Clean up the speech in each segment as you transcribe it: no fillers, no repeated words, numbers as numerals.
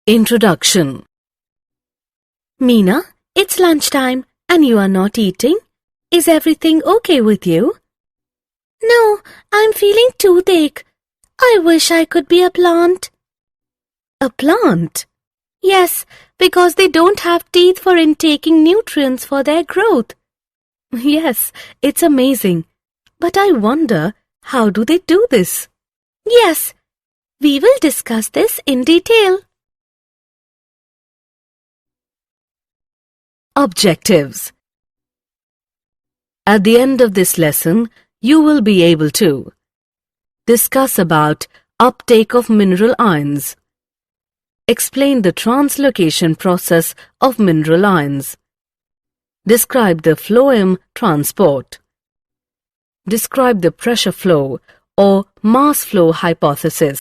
Introduction. Meena, it's lunchtime and you are not eating. Is everything okay with you? No, I'm feeling toothache. I wish I could be a plant. A plant? Yes, because they don't have teeth for intaking nutrients for their growth. Yes, it's amazing. But I wonder, how do they do this? Yes, we will discuss this in detail. Objectives. At the end of this lesson, you will be able to discuss about uptake of mineral ions, explain the translocation process of mineral ions, describe the phloem transport, describe the pressure flow or mass flow hypothesis.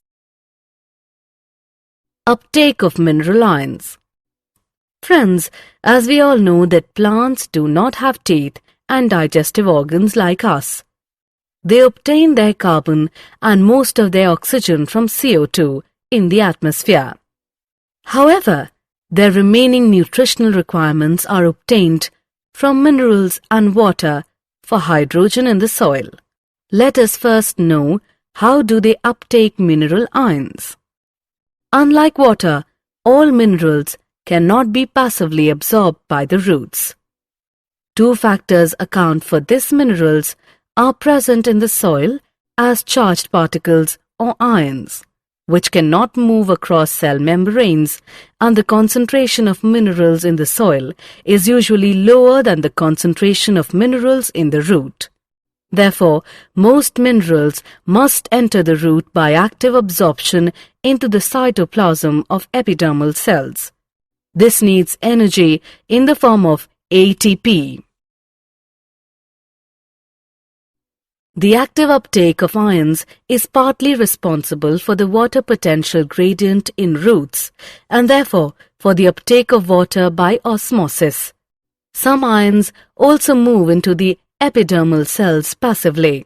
Uptake of mineral ions. Friends, as we all know that plants do not have teeth and digestive organs like us. They obtain their carbon and most of their oxygen from CO2 in the atmosphere. However, their remaining nutritional requirements are obtained from minerals and water for hydrogen in the soil. Let us first know how do they uptake mineral ions. Unlike water, all minerals cannot be passively absorbed by the roots. Two factors account for these minerals are present in the soil as charged particles or ions, which cannot move across cell membranes, and the concentration of minerals in the soil is usually lower than the concentration of minerals in the root. Therefore, most minerals must enter the root by active absorption into the cytoplasm of epidermal cells. This needs energy in the form of ATP. The active uptake of ions is partly responsible for the water potential gradient in roots and therefore for the uptake of water by osmosis. Some ions also move into the epidermal cells passively.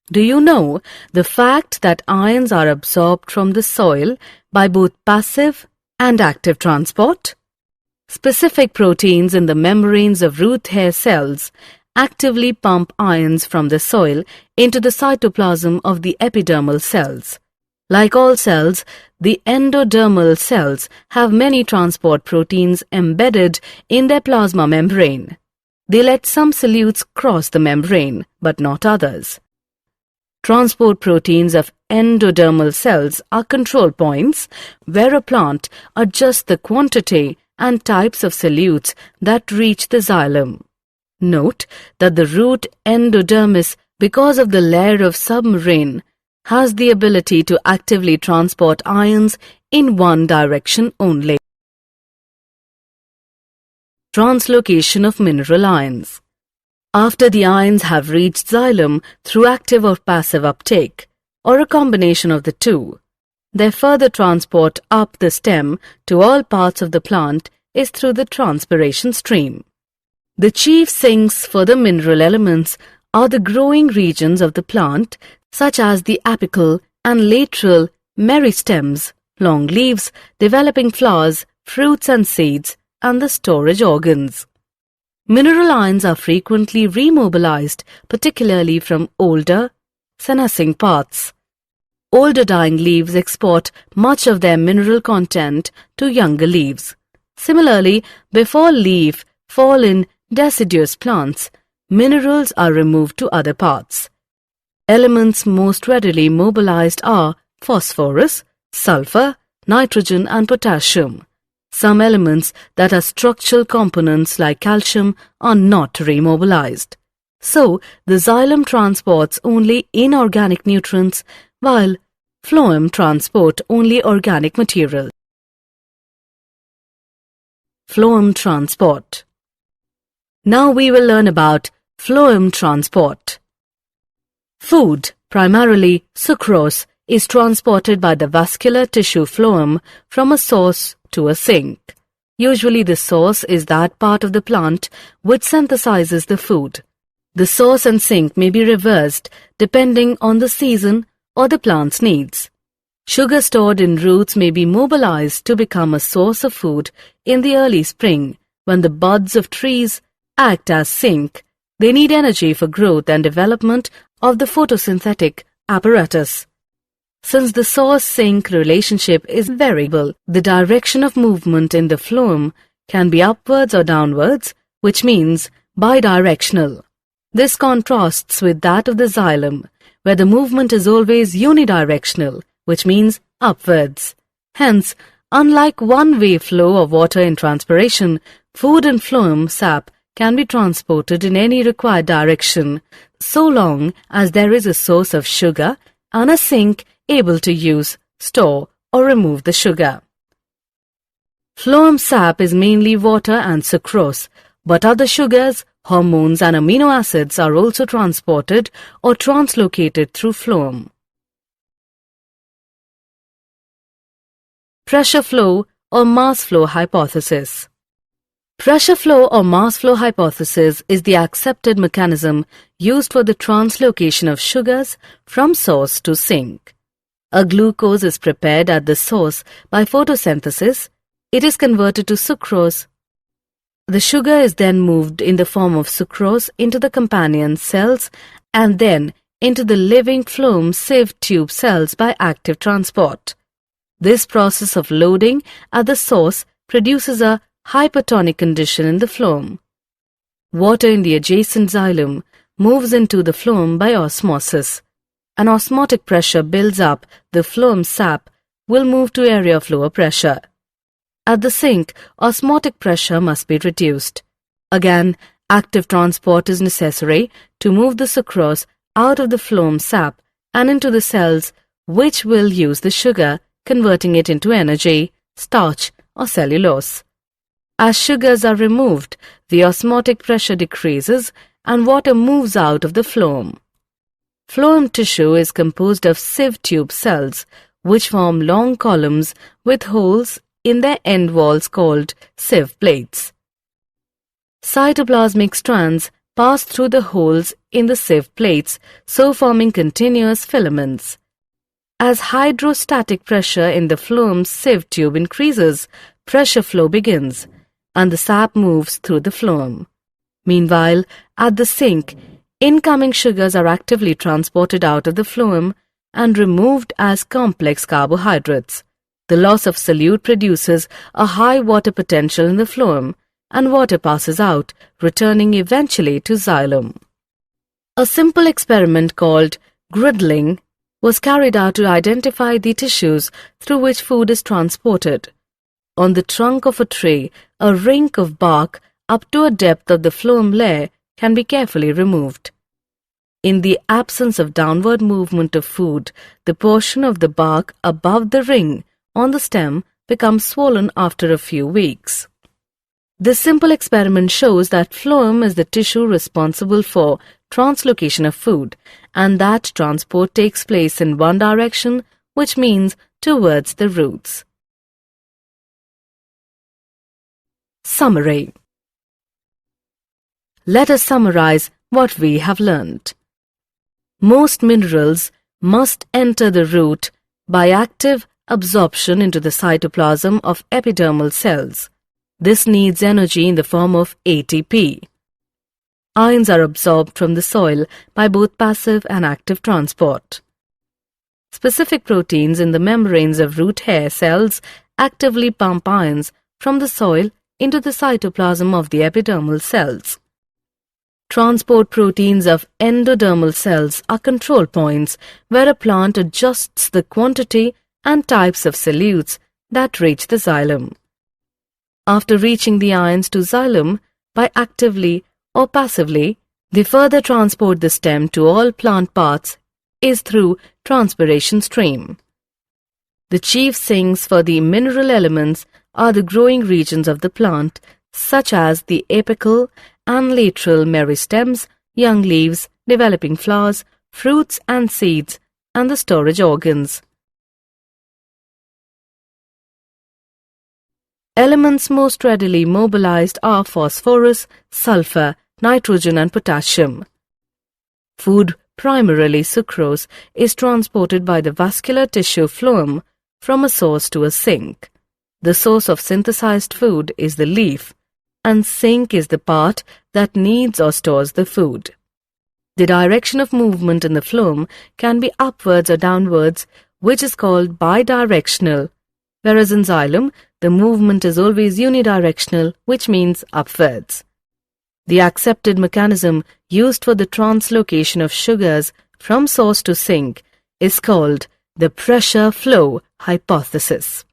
Do you know the fact that ions are absorbed from the soil by both passive and active transport? Specific proteins in the membranes of root hair cells actively pump ions from the soil into the cytoplasm of the epidermal cells. Like all cells, the endodermal cells have many transport proteins embedded in their plasma membrane. They let some solutes cross the membrane, but not others. Transport proteins of endodermal cells are control points where a plant adjusts the quantity and types of solutes that reach the xylem. Note that the root endodermis, because of the layer of submarine, has the ability to actively transport ions in one direction only. Translocation of mineral ions. After the ions have reached xylem through active or passive uptake, or a combination of the two, their further transport up the stem to all parts of the plant is through the transpiration stream. The chief sinks for the mineral elements are the growing regions of the plant, such as the apical and lateral meristems, long leaves, developing flowers, fruits and seeds, and the storage organs. Mineral ions are frequently remobilized, particularly from older, senescing parts. Older dying leaves export much of their mineral content to younger leaves. Similarly, before leaf fall in deciduous plants, minerals are removed to other parts. Elements most readily mobilized are phosphorus, sulfur, nitrogen and potassium. Some elements that are structural components like calcium are not remobilized. So, the xylem transports only inorganic nutrients while phloem transport only organic material. Phloem transport. Now we will learn about phloem transport. Food, primarily sucrose, is transported by the vascular tissue phloem from a source to a sink. Usually the source is that part of the plant which synthesizes the food. The source and sink may be reversed depending on the season or the plant's needs. Sugar stored in roots may be mobilized to become a source of food in the early spring when the buds of trees act as zinc. They need energy for growth and development of the photosynthetic apparatus. Since the source-sink relationship is variable, the direction of movement in the phloem can be upwards or downwards, which means bidirectional. This contrasts with that of the xylem, where the movement is always unidirectional, which means upwards. Hence, unlike one-way flow of water in transpiration, food in phloem sap can be transported in any required direction, so long as there is a source of sugar and a sink able to use, store, or remove the sugar. Phloem sap is mainly water and sucrose, but other sugars, hormones, and amino acids are also transported or translocated through phloem. Pressure flow or mass flow hypothesis. Pressure flow or mass flow hypothesis is the accepted mechanism used for the translocation of sugars from source to sink. A glucose is prepared at the source by photosynthesis. It is converted to sucrose. The sugar is then moved in the form of sucrose into the companion cells and then into the living phloem sieve tube cells by active transport. This process of loading at the source produces a hypertonic condition in the phloem. Water in the adjacent xylem moves into the phloem by osmosis. An osmotic pressure builds up, the phloem sap will move to area of lower pressure. At the sink, osmotic pressure must be reduced. Again, active transport is necessary to move the sucrose out of the phloem sap and into the cells which will use the sugar, converting it into energy, starch, or cellulose. As sugars are removed, the osmotic pressure decreases and water moves out of the phloem. Phloem tissue is composed of sieve tube cells, which form long columns with holes in their end walls called sieve plates. Cytoplasmic strands pass through the holes in the sieve plates, so forming continuous filaments. As hydrostatic pressure in the phloem sieve tube increases, pressure flow begins, and the sap moves through the phloem. Meanwhile, at the sink, incoming sugars are actively transported out of the phloem and removed as complex carbohydrates. The loss of solute produces a high water potential in the phloem, and water passes out, returning eventually to xylem. A simple experiment called griddling was carried out to identify the tissues through which food is transported. On the trunk of a tree, a ring of bark up to a depth of the phloem layer can be carefully removed. In the absence of downward movement of food, the portion of the bark above the ring on the stem becomes swollen after a few weeks. This simple experiment shows that phloem is the tissue responsible for translocation of food, and that transport takes place in one direction, which means towards the roots. Summary. Let us summarize what we have learned. Most minerals must enter the root by active absorption into the cytoplasm of epidermal cells. This needs energy in the form of ATP. Ions are absorbed from the soil by both passive and active transport. Specific proteins in the membranes of root hair cells actively pump ions from the soil into the cytoplasm of the epidermal cells. Transport proteins of endodermal cells are control points where a plant adjusts the quantity and types of solutes that reach the xylem. After reaching the ions to xylem by actively or passively, the further transport the stem to all plant parts is through transpiration stream. The chief sinks for the mineral elements are the growing regions of the plant, such as the apical and lateral meristems, young leaves, developing flowers, fruits and seeds, and the storage organs. Elements most readily mobilized are phosphorus, sulfur, nitrogen and potassium. Food primarily sucrose, is transported by the vascular tissue phloem from a source to a sink. The source of synthesized food is the leaf, and sink is the part that kneads or stores the food. The direction of movement in the phloem can be upwards or downwards, which is called bidirectional, whereas in xylem, the movement is always unidirectional, which means upwards. The accepted mechanism used for the translocation of sugars from source to sink is called the pressure flow hypothesis.